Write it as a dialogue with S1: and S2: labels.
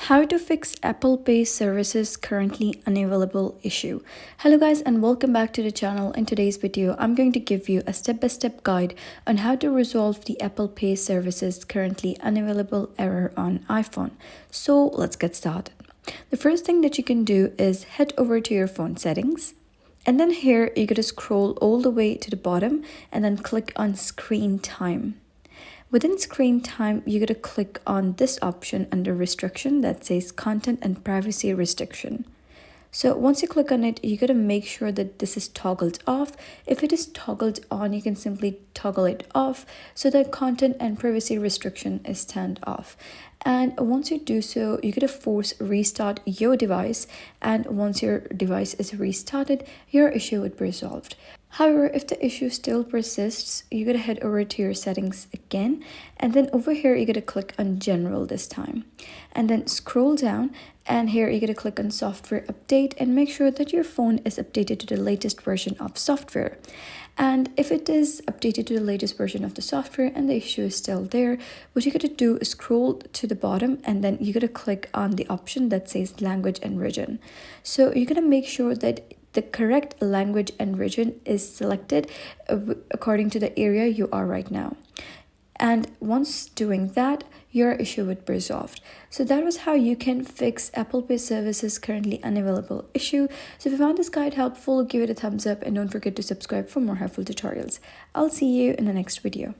S1: How to fix Apple Pay Services Currently Unavailable issue. Hello guys and welcome back to the channel. In today's video, I'm going to give you a step-by-step guide on how to resolve the Apple Pay Services Currently Unavailable error on iPhone. So let's get started. The first thing that you can do is head over to your phone settings. And then here, you're going to scroll all the way to the bottom and then click on Screen Time. Within Screen Time, you're going to click on this option under Restriction that says Content and Privacy Restriction. So once you click on it, you got to make sure that this is toggled off. If it is toggled on, you can simply toggle it off so that content and privacy restriction is turned off. And once you do so, you got to force restart your device. And once your device is restarted, your issue would be resolved. However, if the issue still persists, you got to head over to your settings again. And then over here, you got to click on General this time. And then scroll down. And here you got to click on Software Update and make sure that your phone is updated to the latest version of software. And if it is updated to the latest version of the software and the issue is still there, what you got to do is scroll to the bottom and then you got to click on the option that says Language and Region. So you're going to make sure that the correct language and region is selected according to the area you are right now. And once doing that, your issue would be resolved. So that was how you can fix Apple Pay Services Currently Unavailable issue. So if you found this guide helpful, give it a thumbs up and don't forget to subscribe for more helpful tutorials. I'll see you in the next video.